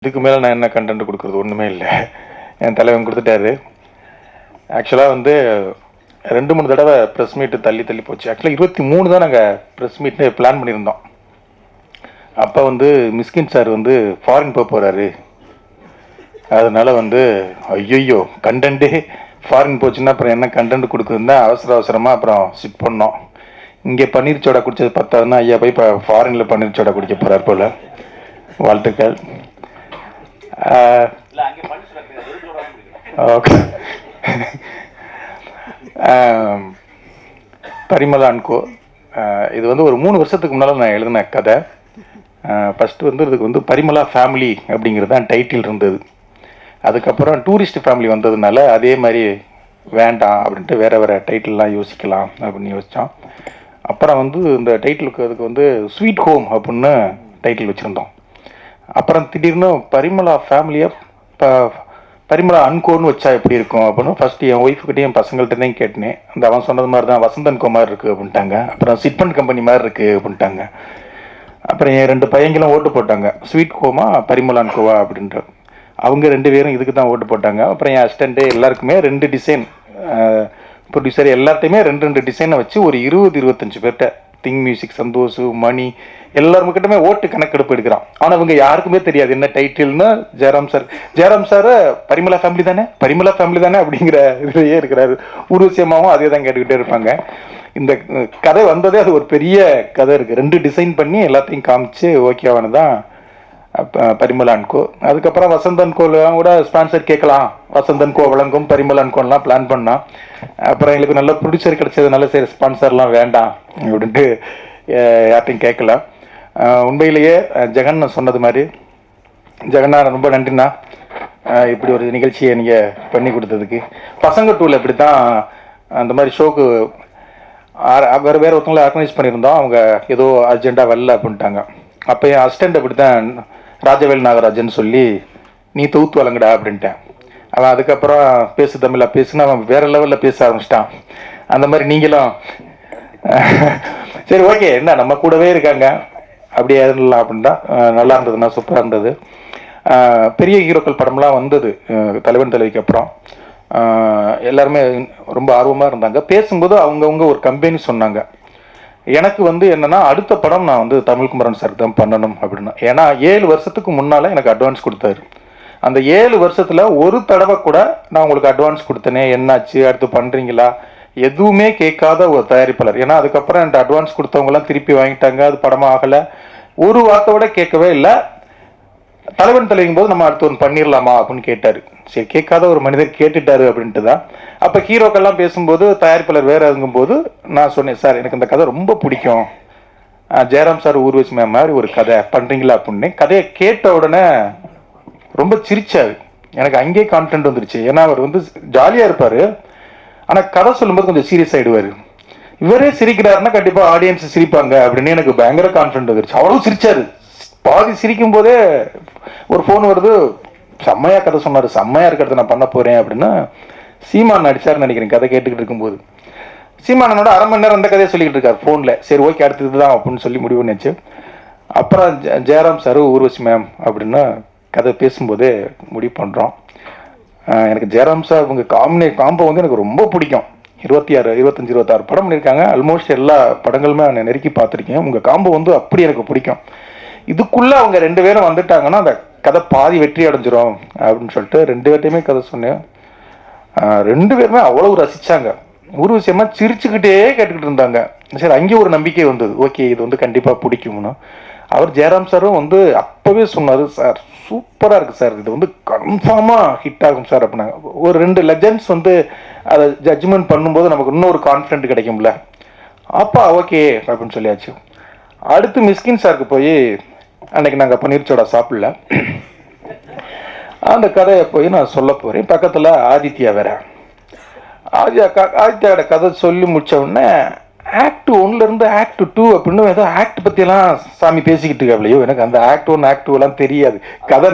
இதுக்கு மேலே நான் என்ன கண்டென்ட் கொடுக்குறது ஒன்றுமே இல்லை. என் தலைவன் கொடுத்துட்டாரு. ஆக்சுவலாக வந்து 2-3 தடவை ப்ரெஸ் மீட்டு தள்ளி போச்சு. ஆக்சுவலாக 23 தான் நாங்கள் ப்ரெஸ் மீட்னு பிளான் பண்ணியிருந்தோம். அப்போ வந்து மிஸ்கின் சார் வந்து ஃபாரின் போக போகிறாரு. அதனால் வந்து ஐயோ கண்டென்ட்டே ஃபாரின் போச்சுன்னா அப்புறம் என்ன கண்டென்ட் கொடுக்குதுன்னு தான் அவசரமாக அப்புறம் சிட் பண்ணோம். இங்கே பன்னீர் சோடா குடித்தது பத்தாதுன்னா ஐயா போய் இப்போ ஃபாரினில் பன்னீர் சோடா குடிக்க போகிறார் போல். வாழ்த்துக்கள். ஓகே. பரிமளா அண்ட் கோ இது வந்து ஒரு 3 வருஷத்துக்கு முன்னால் நான் எழுதின கதை. ஃபஸ்ட்டு வந்து இதுக்கு வந்து பரிமளா ஃபேமிலி அப்படிங்கிறது தான் டைட்டில் இருந்தது. அதுக்கப்புறம் டூரிஸ்ட் ஃபேமிலி வந்ததுனால அதே மாதிரி வேண்டாம் அப்படின்ட்டு வேறு டைட்டில்லாம் யோசிக்கலாம் அப்படின்னு யோசித்தோம். அப்புறம் வந்து இந்த டைட்டிலுக்கு அதுக்கு வந்து ஸ்வீட் ஹோம் அப்படின்னு டைட்டில் வச்சுருந்தோம். அப்புறம் திடீர்னு பரிமளா ஃபேமிலியாக பரிமளா அன்கோன்னு வச்சா எப்படி இருக்கும் அப்படின்னு ஃபஸ்ட்டு என் ஒய்ஃபுக்கிட்டே என் பசங்கள்கிட்ட தான் கேட்டேன். அந்த அவன் சொன்னது மாதிரி தான் வசந்தன் கோ மாதிரி இருக்குது அப்படின்ட்டாங்க. அப்புறம் சிட்பண்ட் கம்பெனி மாதிரி இருக்குது அப்படின்ட்டாங்க. அப்புறம் என் 2 பையங்களும் ஓட்டு போட்டாங்க, ஸ்வீட் ஹோமா பரிமளா அன்கோவா அப்படின்ட்டு. அவங்க 2 பேரும் இதுக்கு தான் ஓட்டு போட்டாங்க. அப்புறம் என் அசிஸ்டண்ட்டு எல்லாருக்குமே 2 டிசைன், ப்ரொடியூசர் எல்லாத்தையுமே 2 டிசைனை வச்சு ஒரு 20-25 பேர்கிட்ட திங் மியூசிக், சந்தோஷ், மணி எல்லாருக்கிட்டமே ஓட்டு கணக்கெடுப்பு எடுக்கிறான். ஆனால் அவங்க யாருக்குமே தெரியாது என்ன டைட்டில்னு. ஜெயராம் சார் பரிமளா ஃபேமிலி தானே அப்படிங்கிற இதுலேயே இருக்கிறாரு. ஊர்வசியமாகவும் அதே தான் கேட்டுக்கிட்டே இருப்பாங்க. இந்த கதை வந்ததே அது ஒரு பெரிய கதை இருக்குது. 2 டிசைன் பண்ணி எல்லாத்தையும் காமிச்சு ஓகேவானு தான் பரிமளா அண்ட் கோ. அதுக்கப்புறம் வசந்தன் கோலாம் கூட ஸ்பான்சர் கேட்கலாம், வசந்தன் கோ வழங்கும் பரிமளா அண்ட் கோலாம் பிளான் பண்ணால். அப்புறம் எங்களுக்கு நல்ல ப்ரொடியூசர் கிடைச்சதுனால சரி ஸ்பான்சர்லாம் வேண்டாம் அப்படின்ட்டு யார்ட்டையும் கேட்கல. உண்மையிலேயே ஜெகன் சொன்னது மாதிரி, ஜெகன்னா ரொம்ப நன்றிண்ணா இப்படி ஒரு நிகழ்ச்சியை நீங்கள் பண்ணி கொடுத்ததுக்கு. பசங்க டூவில் இப்படி தான் அந்த மாதிரி ஷோக்கு வேறு ஒருத்தவங்களை ஆர்கனைஸ் பண்ணியிருந்தோம். அவங்க ஏதோ அர்ஜென்ட்டாக வரல அப்படின்ட்டாங்க. அப்போ என் அசிஸ்டண்ட் அப்படி தான் ராஜவேல் நாகராஜன் சொல்லி நீ தூத்து வழங்கடா அப்படின்ட்டேன். அவன் அதுக்கப்புறம் பேசு தமிழா பேசுன்னு அவன் வேறு லெவலில் பேச ஆரம்பிச்சிட்டான். அந்த மாதிரி நீங்களும் சரி ஓகே என்ன நம்ம கூடவே இருக்காங்க அப்படியே இருந்தலாம் அப்படின்ட்டா. நல்லா இருந்ததுண்ணா, சூப்பராக இருந்தது. பெரிய ஹீரோக்கள் படம்லாம் வந்தது தலைவன் தலைவிக்கு அப்புறம். எல்லாருமே ரொம்ப ஆர்வமாக இருந்தாங்க. பேசும்போது அவங்கவுங்க ஒரு கம்பெனி சொன்னாங்க. எனக்கு வந்து என்னென்னா அடுத்த படம் நான் வந்து தமிழ்குமரன் சாருக்கு தான் பண்ணணும் அப்படின்னு. ஏன்னா 7 வருஷத்துக்கு முன்னால் எனக்கு அட்வான்ஸ் கொடுத்தாரு. அந்த 7 வருஷத்தில் ஒரு தடவை கூட நான் உங்களுக்கு அட்வான்ஸ் கொடுத்தேனே என்னாச்சு அடுத்து பண்ணுறீங்களா எதுவுமே கேட்காத ஒரு தயாரிப்பாளர். ஏன்னா அதுக்கப்புறம் என்கிட்ட அட்வான்ஸ் கொடுத்தவங்களாம் திருப்பி வாங்கிட்டாங்க, அது படமாக ஆகலை. ஒரு வார்த்தையோட கேட்கவே இல்லை. தலைவன் தலைவிக்கும் போது நம்ம அடுத்து ஒன்று பண்ணிடலாமா அப்படின்னு கேட்டார். சரி கேட்காத ஒரு மனிதர் கேட்டுட்டாரு அப்படின்ட்டு தான். அப்போ ஹீரோக்கெல்லாம் பேசும்போது தயாரிப்பாளர் வேறு இருக்கும்போது நான் சொன்னேன், சார் எனக்கு இந்த கதை ரொம்ப பிடிக்கும், ஜெயராம் சார் ஊர்வசி மேம் மாதிரி ஒரு கதை பண்ணுறீங்களா அப்படின்னு. கதையை கேட்ட உடனே ரொம்ப சிரிச்சாரு. எனக்கு அங்கேயே கான்ஃபிடென்ட் வந்துருச்சு. ஏன்னா அவர் வந்து ஜாலியாக இருப்பார், ஆனால் கதை சொல்லும்போது கொஞ்சம் சீரியஸ் ஆகிடுவார். இவரே சிரிக்கிறாருன்னா கண்டிப்பாக ஆடியன்ஸ் சிரிப்பாங்க அப்படின்னு எனக்கு பயங்கர கான்ஃபிடென்ட் வந்துருச்சு. அவ்வளோ சிரிச்சாரு. பாதி சிரிக்கும் போதே ஒரு ஃபோன் வருது, செம்மையாக கதை சொன்னார், செம்மையாக இருக்கிறத நான் பண்ண போகிறேன் அப்படின்னு. சீமான் நடிச்சார்னு நினைக்கிறேன் கதை கேட்டுக்கிட்டு இருக்கும்போது. சீமானனோட 1/2 மணி நேரம் அந்த கதையை சொல்லிக்கிட்டு இருக்கார் ஃபோனில். சரி ஓகே அடுத்தது தான் அப்படின்னு சொல்லி முடிவு பண்ணிச்சு. அப்புறம் ஜெயராம் சார் ஊர்வசி மேம் அப்படின்னு கதை பேசும்போதே முடிவு பண்ணுறோம். எனக்கு ஜெயராம் சார் உங்க காம்போ வந்து எனக்கு ரொம்ப பிடிக்கும். 25-26 படம் பண்ணியிருக்காங்க. ஆல்மோஸ்ட் எல்லா படங்களுமே நான் நெருக்கி பார்த்துருக்கேன். உங்கள் காம்போ வந்து அப்படி எனக்கு பிடிக்கும். இதுக்குள்ளே அவங்க 2 பேரும் வந்துட்டாங்கன்னா அந்த கதை பாதி வெற்றி அடைஞ்சிரும் அப்படின்னு சொல்லிட்டு 2 பேர்ட்டையுமே கதை சொன்னேன். 2 பேருமே அவ்வளோ ரசித்தாங்க. ஒரு விஷயமாக சிரிச்சுக்கிட்டே கேட்டுக்கிட்டு இருந்தாங்க. சரி அங்கே ஒரு நம்பிக்கை வந்தது, ஓகே இது வந்து கண்டிப்பாக பிடிக்கும்னு. அவர் ஜெயராம் சாரும் வந்து அப்போவே சொன்னார், சார் சூப்பராக இருக்குது சார், இது வந்து கன்ஃபார்மாக ஹிட் ஆகும் சார் அப்படின்னாங்க. ஒரு 2 லெஜண்ட்ஸ் வந்து அதை ஜட்ஜ்மெண்ட் பண்ணும்போது நமக்கு இன்னொரு கான்ஃபிடென்ட் கிடைக்கும்ல. அப்பா ஓகே அப்படின்னு சொல்லியாச்சு. அடுத்து மிஸ்கின் சாருக்கு போய் அன்னைக்கு நாங்கள் பன்னீர் சோடா சாப்பிடல. அந்த கதையை போய் நான் சொல்ல போகிறேன். பக்கத்தில் ஆதித்யா வேற. ஆதித்யாவோட கதை சொல்லி முடித்த உடனே ஆக்ட் 1 ஆக்ட் 2 அப்படின்னு ஏதோ ஆக்ட் பற்றியெல்லாம் சாமி பேசிக்கிட்டு இருக்காப்லையோ. எனக்கு அந்த ஆக்ட் 1 ஆக்ட் 2 தெரியாது. கதை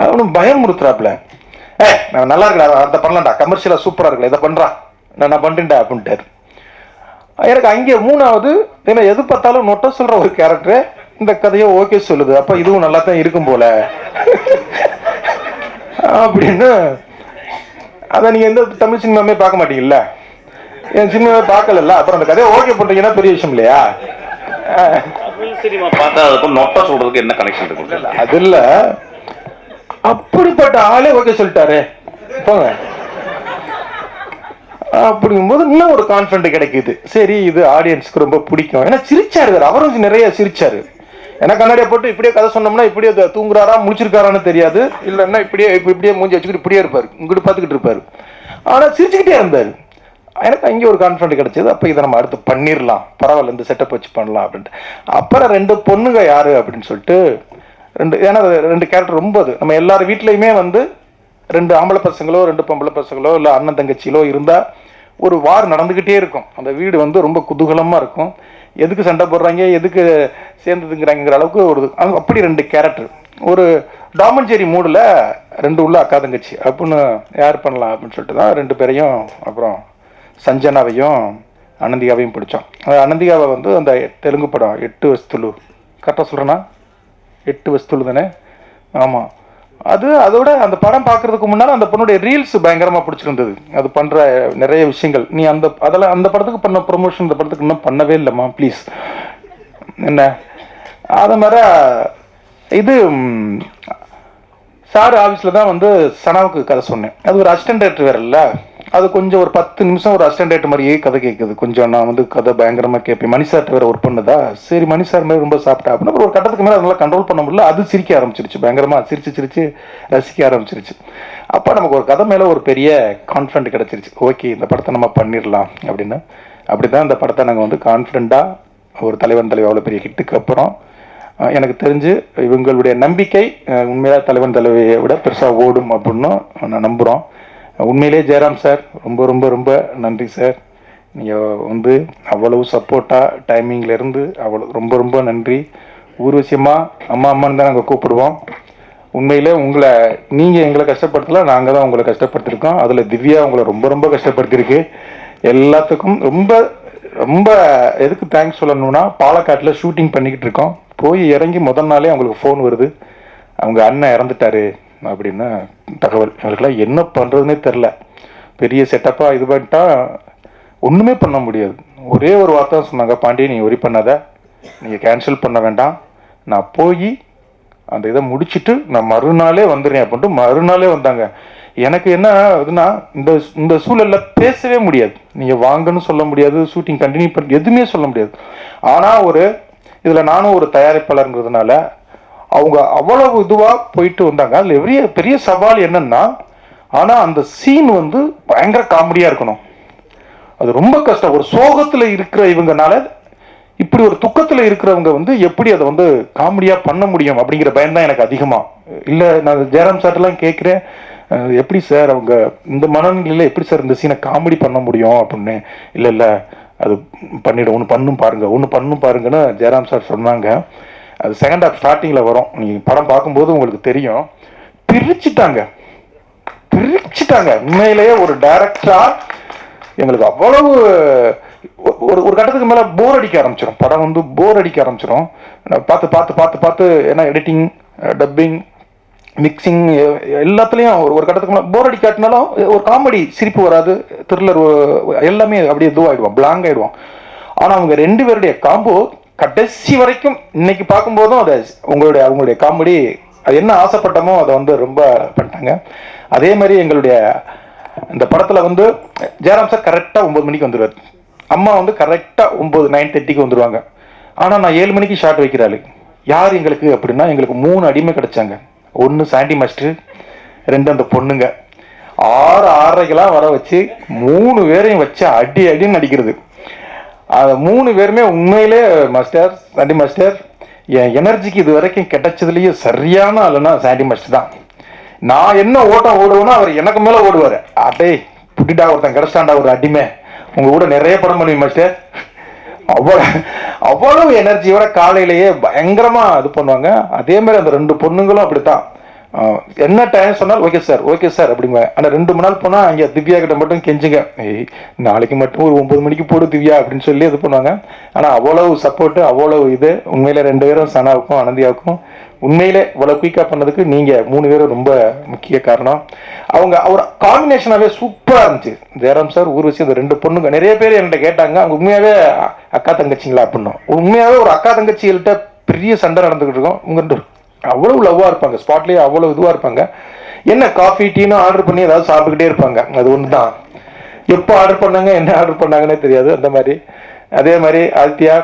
அவனும் பயமுறுத்துறாப்புல. நான் நல்லா இருக்கா அதை பண்ணலாம்டா, கமர்ஷியலாக சூப்பராக இருக்கல, இதை பண்ணுறான் நான் பண்ணுறேன்டா அப்படின்ட்டாரு. எனக்கு அங்கே 3வது ஏன்னா எது பார்த்தாலும் நொட்ட சொல்கிற ஒரு கேரக்டரு இந்த கதையை ஓகே சொல்லுது, அப்ப இதுவும் நல்லா தான் இருக்கும் போல அப்படின்னு. அதை நீங்க எந்த தமிழ் சினிமாவே பார்க்க மாட்டீங்கல்ல, என் சினிமாவே பார்க்கல, அப்புறம் அந்த கதையை ஓகே பண்றீங்கன்னா பெரிய விஷயம் இல்லையா? சினிமா பார்த்தா அதுக்கும் நொட்டை சொல்றதுக்கு என்ன கனெக்ஷன் இருக்கு? அது இல்ல, அப்படிப்பட்ட ஆளே ஓகே சொல்லிட்டாரு போங்க அப்படிங்கும்போது இன்னும் ஒரு கான்ஃபிடன்ட் கிடைக்குது. சரி, இது ஆடியன்ஸ்க்கு ரொம்ப பிடிக்கும். ஏன்னா சிரிச்சாரு, அவரும் நிறைய சிரிச்சாரு. ஏன்னா கண்ணாடியை போட்டு இப்படியே கதை சொன்னோம்னா இப்படியே தூங்குறாரா முடிச்சிருக்காரான்னு தெரியாது, இல்லைன்னா இப்படியே மூஞ்சி வச்சுக்கிட்டு இப்படியே இருப்பாரு, இங்கிட்டு பார்த்துக்கிட்டு இருப்பாரு. ஆனா சிரிச்சுக்கிட்டே இருந்தாரு. எனக்கு அங்கே ஒரு கான்ஃபிடன்ட் கிடைச்சது. அப்போ இதை நம்ம அடுத்து பண்ணிடலாம், பரவாயில்ல இந்த செட்டப் வச்சு பண்ணலாம் அப்படின்ட்டு. அப்புறம் 2 பொண்ணுங்க யாரு அப்படின்னு சொல்லிட்டு 2, ஏன்னா 2 கேரக்டர் ரொம்ப அது நம்ம எல்லார் வீட்லையுமே 2 ஆம்பளை பசங்களோ 2 பொம்பளை பசங்களோ இல்லை அண்ணன் தங்கச்சிகளோ இருந்தா ஒரு வார் நடந்துகிட்டே இருக்கும். அந்த வீடு ரொம்ப குதூகலமா இருக்கும். எதுக்கு சண்டை போடுறாங்க, எதுக்கு சேர்ந்துங்கிறாங்கிற அளவுக்கு ஒரு அப்படி 2 கேரக்டர். ஒரு டாமன்ஜெரி மூடில் 2 உள்ள அக்கா தங்கச்சி அப்படின்னு யார் பண்ணலாம் அப்படின்னு சொல்லிட்டு தான் 2 பேரையும், அப்புறம் சஞ்சனாவையும் அனந்திகாவையும் பிடிச்சோம். அனந்திகாவை அந்த தெலுங்கு படம் 8 வஸ்துலு, கரெக்டாக சொல்கிறேன்னா 8 வஸ்துலு தானே? ஆமாம். அதோட அந்த படம் பார்க்கறதுக்கு முன்னால் அந்த பொண்ணுடைய ரீல்ஸ் பயங்கரமாக பிடிச்சிருந்தது. அது பண்ணுற நிறைய விஷயங்கள். நீ அதெல்லாம் அந்த படத்துக்கு பண்ண ப்ரொமோஷன் இந்த படத்துக்கு இன்னும் பண்ணவே இல்லைம்மா ப்ளீஸ். என்ன அது மாதிரி இது சார் ஆஃபீஸில் தான் சனாவுக்கு கதை சொன்னேன். அது ஒரு அசிஸ்டன்ட் டைரக்டர் வேற இல்லை, அது கொஞ்சம் ஒரு 10 நிமிஷம் ஒரு அசிஸ்டன்ட் டைரக்டர் மாதிரியே கதை கேட்குது. கொஞ்சம் நான் கதை பயங்கரமாக கேட்பேன். மணி சார்ட்ட வேற ஒரு பொண்ணுதா, சரி மணி சார் மாதிரி ரொம்ப சாப்பிட்டா அப்படின்னா ஒரு கட்டத்துக்கு மேலே அதனால கண்ட்ரோல் பண்ண முடியல. அது சிரிக்க ஆரம்பிச்சிருச்சு, பயங்கரமாக சிரிச்சு ரசிக்க ஆரம்பிச்சிருச்சு. அப்போ நமக்கு ஒரு கதை மேலே ஒரு பெரிய கான்ஃபிடென்ட் கிடச்சிருச்சு. ஓகே இந்த படத்தை நம்ம பண்ணிடலாம் அப்படின்னு. அப்படி தான் இந்த படத்தை நாங்கள் கான்ஃபிடென்ட்டாக ஒரு தலைவன் தலைவி அவ்வளோ பெரிய ஹிட்டுக்கு அப்புறம் எனக்கு தெரிஞ்சு இவங்களுடைய நம்பிக்கை உண்மையாக தலைவன் தலைவியை விட பெருசாக ஓடும் அப்படின்னு நான் நம்புகிறோம். உண்மையிலே ஜெயராம் சார் ரொம்ப ரொம்ப ரொம்ப நன்றி சார். நீங்கள் அவ்வளவு சப்போர்ட்டாக டைமிங்லேருந்து அவ்வளோ ரொம்ப ரொம்ப நன்றி. ஊர்வசியமாக அம்மா அம்மான்னு தான் நாங்கள் கூப்பிடுவோம். உண்மையிலே நீங்கள் எங்களை கஷ்டப்படுத்தல, நாங்கள் தான் உங்களை கஷ்டப்படுத்திருக்கோம். அதில் திவ்யா உங்களை ரொம்ப ரொம்ப கஷ்டப்படுத்திருக்கு. எல்லாத்துக்கும் ரொம்ப ரொம்ப எதுக்கு தேங்க்ஸ் சொல்லணும்னா, பாலக்காட்டில் ஷூட்டிங் பண்ணிக்கிட்டு இருக்கோம். போய் இறங்கி முதல் நாளே அவங்களுக்கு ஃபோன் வருது, அவங்க அண்ணன் இறந்துட்டாரு அப்படின்னு தகவல். எங்களுக்கெல்லாம் என்ன பண்ணுறதுனே தெரில. பெரிய செட்டப்பாக இது பண்ணிட்டா ஒன்றுமே பண்ண முடியாது. ஒரே ஒரு வார்த்தை சொன்னாங்க, பாண்டி நீ ஒரி பண்ணாத, நீங்கள் கேன்சல் பண்ண வேண்டாம், நான் போய் அந்த இதை முடிச்சுட்டு நான் மறுநாளே வந்துடுறேன் அப்படின்ட்டு மறுநாளே வந்தாங்க. எனக்கு என்ன இதுனா, இந்த சூழலில் பேசவே முடியாது, நீங்கள் வாங்கன்னு சொல்ல முடியாது, ஷூட்டிங் கண்டினியூ பண்ண எதுவுமே சொல்ல முடியாது. ஆனால் இதில் நானும் ஒரு தயாரிப்பாளருங்கிறதுனால அவங்க அவ்வளவு இதுவாக போயிட்டு வந்தாங்க. அதில் பெரிய சவால் என்னன்னா, ஆனால் அந்த சீன் பயங்கர காமெடியாக இருக்கணும். அது ரொம்ப கஷ்டம். ஒரு சோகத்தில் இருக்கிற இவங்கனால இப்படி ஒரு துக்கத்தில் இருக்கிறவங்க எப்படி அதை காமெடியாக பண்ண முடியும் அப்படிங்கிற பயம் தான் எனக்கு அதிகமாக. இல்லை நான் ஜெயராம் சார்ட்டெல்லாம் கேட்குறேன், எப்படி சார் அவங்க இந்த மனநிலையில் எப்படி சார் இந்த சீனை காமெடி பண்ண முடியும் அப்படின்னு. இல்லை அது பண்ணிவிடும், ஒன்று பண்ணும் பாருங்கன்னு ஜெயராம் சார் சொன்னாங்க. அது செகண்ட் ஹாஃப் ஸ்டார்டிங்கில் வரும், நீங்கள் படம் பார்க்கும்போது உங்களுக்கு தெரியும். பிரிச்சுட்டாங்க. உண்மையிலேயே ஒரு டைரக்டராக எங்களுக்கு அவ்வளவு ஒரு கட்டத்துக்கு மேலே போர் அடிக்க ஆரம்பிச்சிடும். படம் போர் அடிக்க ஆரம்பிச்சிடும். பார்த்து ஏன்னா எடிட்டிங், டப்பிங், மிக்சிங் எல்லாத்துலேயும் ஒரு கட்டத்துக்கு மேலே போர் அடிக்காட்டினாலும் ஒரு காமெடி சிரிப்பு வராது, த்ரில்லர் எல்லாமே அப்படியே இதுவாகிடுவோம், பிளாங்க் ஆகிடுவோம். ஆனால் அவங்க 2 பேருடைய காம்போ கடைசி வரைக்கும் இன்னைக்கு பார்க்கும்போதும் அதை அவங்களுடைய காமெடி அது என்ன ஆசைப்பட்டமோ அதை ரொம்ப பண்ணிட்டாங்க. அதே மாதிரி எங்களுடைய இந்த படத்தில் ஜெயராம் சார் கரெக்டாக 9 மணிக்கு வந்துடுவார். அம்மா கரெக்டாக 9:30 வந்துடுவாங்க. ஆனால் நான் 7 மணிக்கு ஷார்ட் வைக்கிறாள். யார் எங்களுக்கு அப்படின்னா, எங்களுக்கு 3 அடிமை கிடைச்சாங்க. 1 சாண்டி மாஸ்டர், 2 அந்த பொண்ணுங்க. 6:30 வர வச்சு 3 பேரையும் வச்சு அடின்னு அடிக்கிறது. அது 3 பேருமே உண்மையிலே மாஸ்டர், சாண்டி மாஸ்டர், என் எனர்ஜிக்கு இது வரைக்கும் கிடைச்சதுலேயே சரியான ஆளுன்னா சாண்டி மாஸ்டர் தான். நான் என்ன ஓட்டம் ஓடுவேன்னா அவர் எனக்கு மேலே ஓடுவார். அடே புட்டிட்டா ஒருத்தன் கிடைச்சாண்டா ஒரு அடிமை, உங்கள் கூட நிறைய படம் பண்ணுவீங்க மாஸ்டர். அவ்வளவு எனர்ஜியோட காலையிலேயே பயங்கரமாக இது பண்ணுவாங்க. அதே மாதிரி அந்த 2 பொண்ணுங்களும் அப்படித்தான். என்ன டைம் சொன்னால் ஓகே சார் அப்படிங்க. ஆனால் 2 மணி நாள் போனால் அங்கே திவ்யா கிட்ட மட்டும் கெஞ்சுங்க, நாளைக்கு மட்டும் ஒரு 9 மணிக்கு போடு திவ்யா அப்படின்னு சொல்லி இது பண்ணுவாங்க. ஆனால் அவ்வளவு சப்போர்ட்டு, அவ்வளவு இது உண்மையிலே 2 பேரும் சனாவுக்கும் அனந்தியாவுக்கும் உண்மையிலே இவ்வளோ குயிக்காக பண்ணதுக்கு நீங்கள் 3 பேரும் ரொம்ப முக்கிய காரணம். அவங்க ஒரு காம்பினேஷனாகவே சூப்பராக இருந்துச்சு. ஜெயராம் சார், ஊர்வசி, அந்த 2 பொண்ணுங்க நிறைய பேர் என்கிட்ட கேட்டாங்க, அவங்க உண்மையாகவே அக்கா தங்கச்சிங்களா அப்படின்னோம். உண்மையாகவே ஒரு அக்கா தங்கச்சிகள்கிட்ட பெரிய சண்டை நடந்துக்கிட்டு இருக்கோம். உங்கள்கிட்ட அவ்வளவு லவ்வாக இருப்பாங்க, ஸ்பாட்லேயே அவ்வளோ இதுவாக இருப்பாங்க. என்ன காஃபி டீன்னு ஆர்டர் பண்ணி ஏதாவது சாப்பிட்டுக்கிட்டே இருப்பாங்க. அது ஒன்று தான், எப்போ ஆர்டர் பண்ணாங்க என்ன ஆர்டர் பண்ணாங்கன்னே தெரியாது அந்த மாதிரி. அதே மாதிரி ஆதித்யா,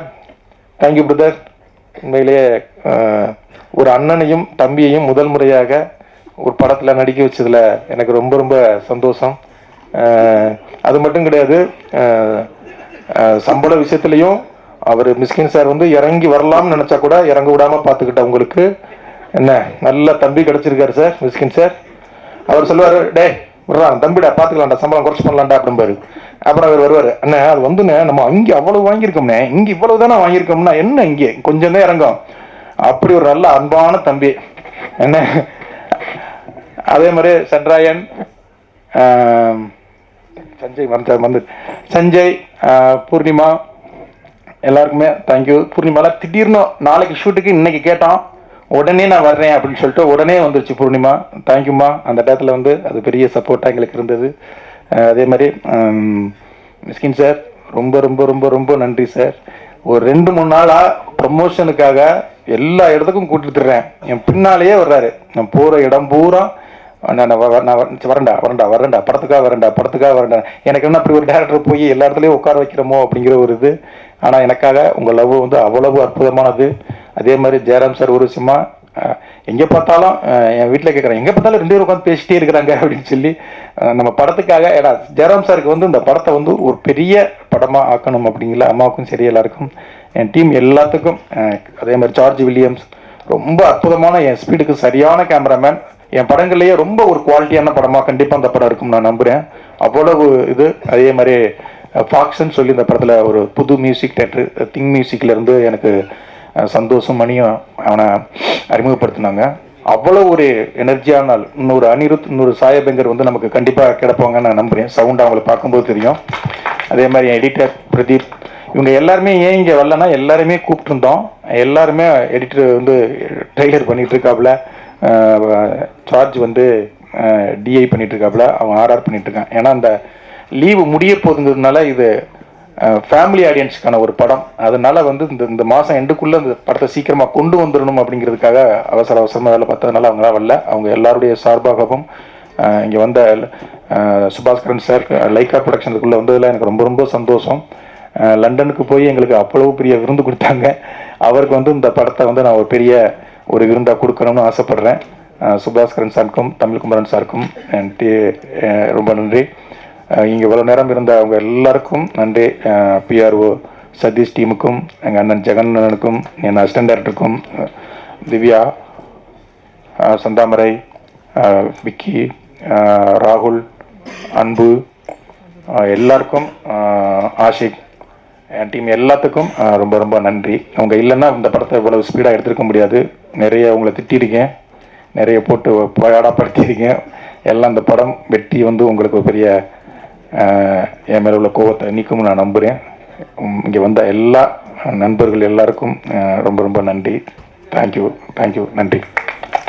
தேங்க்யூ பிரதர். உண்மையிலேயே ஒரு அண்ணனையும் தம்பியையும் முதல் முறையாக ஒரு படத்தில் நடிக்க வச்சதில் எனக்கு ரொம்ப ரொம்ப சந்தோஷம். அது மட்டும் கிடையாது, சம்பள விஷயத்துலையும் அவர் மிஸ்கின் சார் வந்து இறங்கி வரலாம்னு நினச்சா கூட இறங்க விடாமல் பார்த்துக்கிட்ட உங்களுக்கு என்ன நல்ல தம்பி கிடச்சிருக்காரு சார், மிஸ்கின் சார். அவர் சொல்லுவார், டே விட்றா தம்பிடா, பார்த்துக்கலாம்டா, சம்பளம் குறைச்சி பண்ணலாம்டா அப்படிம்பாரு. அப்புறம் அவர் வருவார், அண்ணே அது வந்துண்ணே நம்ம அங்கே அவ்வளோ வாங்கியிருக்கோம்ண்ணே, இங்கே இவ்வளவு தானே வாங்கியிருக்கோம்னா என்ன இங்கே கொஞ்சம் தான் இறங்கும். அப்படி ஒரு நல்ல அன்பான தம்பி என்ன. அதே மாதிரி சந்திராயன், சஞ்சய், பூர்ணிமா, எல்லாருக்குமே தேங்க்யூ. பூர்ணிமாலாம் திடீர்னு நாளைக்கு ஷூட்டுக்கு இன்னைக்கு கேட்டோம், உடனே நான் வர்றேன் அப்படின்னு சொல்லிட்டு உடனே வந்துருச்சு பூர்ணிமா. தேங்க்யூம்மா. அந்த டயத்தில் வந்து அது பெரிய சப்போர்ட்டாக எங்களுக்கு இருந்தது. அதே மாதிரி மிஸ்கின் சார், ரொம்ப ரொம்ப ரொம்ப ரொம்ப நன்றி சார். ஒரு 2-3 நாளாக ப்ரமோஷனுக்காக எல்லா இடத்துக்கும் கூட்டிட்டுறேன், என் பின்னாலேயே வர்றாரு. நான் போகிற இடம் பூரா நான் வரேன்டா படத்துக்காக வரேன்டா. எனக்கு என்ன அப்படி ஒரு டேரக்டர் போய் எல்லா இடத்துலையும் உட்கார வைக்கிறோமோ அப்படிங்கிற ஒரு இது. ஆனால் எனக்காக உங்கள் லவ் வந்து அவ்வளவு அற்புதமானது. அதே மாதிரி ஜெயராம் சார் ஒரு விஷயமா எங்கே பார்த்தாலும் என் வீட்டில் கேட்குறேன், எங்கே பார்த்தாலும் 2 பேரும் உட்காந்து பேசிட்டே இருக்கிறாங்க அப்படின்னு சொல்லி நம்ம படத்துக்காக. ஏன்னா ஜெயராம் சாருக்கு வந்து இந்த படத்தை வந்து ஒரு பெரிய படமாக ஆக்கணும் அப்படிங்கிற அம்மாவுக்கும் சரி எல்லாருக்கும், என் டீம் எல்லாத்துக்கும். அதே மாதிரி ஜார்ஜ் வில்லியம்ஸ் ரொம்ப அற்புதமான, என் ஸ்பீடுக்கு சரியான கேமராமேன். என் படங்கள்லேயே ரொம்ப ஒரு குவாலிட்டியான படமாக கண்டிப்பாக அந்த படம் இருக்கும் நான் நம்புகிறேன். அவ்வளவு இது. அதே மாதிரி ஃபாக்ஸ்ன்னு சொல்லி இந்த படத்தில் ஒரு புது மியூசிக் தேட்டரு, திங் மியூசிக்லேருந்து எனக்கு சந்தோஷம் மணியும் அவனை அறிமுகப்படுத்தினாங்க. அவ்வளோ ஒரு எனர்ஜியான ஆள். இன்னொரு அனிருத், இன்னொரு சாயபங்கர் வந்து நமக்கு கண்டிப்பாக கிடப்பாங்கன்னு நான் நம்புகிறேன். சவுண்ட் அவங்களை பார்க்கும்போது தெரியும். அதே மாதிரி எடிட்டர் பிரதீப், இவங்க எல்லாருமே ஏன் இங்கே வரலன்னா எல்லாருமே கூப்பிட்டுருந்தோம். எல்லாருமே எடிட்டர் வந்து ட்ரெய்லர் பண்ணிகிட்டு இருக்காப்புல, சார்ஜ் வந்து டிஐ பண்ணிட்டு இருக்காப்புல, அவன் ஆர்ஆர் பண்ணிட்டு இருக்கான். ஏன்னா அந்த லீவு முடிய போகுதுங்கிறதுனால இது ஃபேமிலி ஆடியன்ஸுக்கான ஒரு படம். அதனால வந்து இந்த மாதம் எண்டுக்குள்ளே இந்த படத்தை சீக்கிரமாக கொண்டு வந்துடணும் அப்படிங்கிறதுக்காக அவசரமாக வேலை பார்த்ததுனால அவங்களாம் வரல. அவங்க எல்லாருடைய சார்பாகவும் இங்கே வந்த சுபாஸ்கரன் சார், லைக்கா ப்ரொடக்ஷனுக்குள்ளே வந்ததில் எனக்கு ரொம்ப ரொம்ப சந்தோஷம். லண்டனுக்கு போய் எங்களுக்கு அவ்வளவு பெரிய விருந்து கொடுத்தாங்க. அவருக்கு வந்து இந்த படத்தை வந்து நான் ஒரு பெரிய ஒரு விருந்தாக கொடுக்கணும்னு ஆசைப்பட்றேன். சுபாஸ்கரன் சாருக்கும் தமிழ்குமரன் சாருக்கும் ரொம்ப நன்றி. இங்கே இவ்வளோ நேரம் இருந்த அவங்க எல்லாருக்கும் நன்றி. பிஆர்ஓ சதீஷ் டீமுக்கும், எங்கள் அண்ணன் ஜெகன்னனுக்கும், என் அசிஸ்டன்ட் டைரக்டருக்கும், திவ்யா, சந்தாமரை, விக்கி, ராகுல், அன்பு, எல்லாருக்கும், ஆஷிக், என் டீம் எல்லாத்துக்கும் ரொம்ப ரொம்ப நன்றி. அவங்க இல்லைன்னா இந்த படத்தை இவ்வளவு ஸ்பீடாக எடுத்துருக்க முடியாது. நிறைய உங்களை திட்டிருக்கேன், நிறைய போட்டு பயாடப்படுத்தியிருக்கேன். எல்லாம் இந்த படம் வெற்றி வந்து உங்களுக்கு பெரிய என் மேலே உள்ள கோவத்தை நீக்கும்னு நான் நம்புகிறேன். இங்கே வந்த எல்லா நண்பர்கள் எல்லாருக்கும் ரொம்ப ரொம்ப நன்றி. தேங்க்யூ, நன்றி.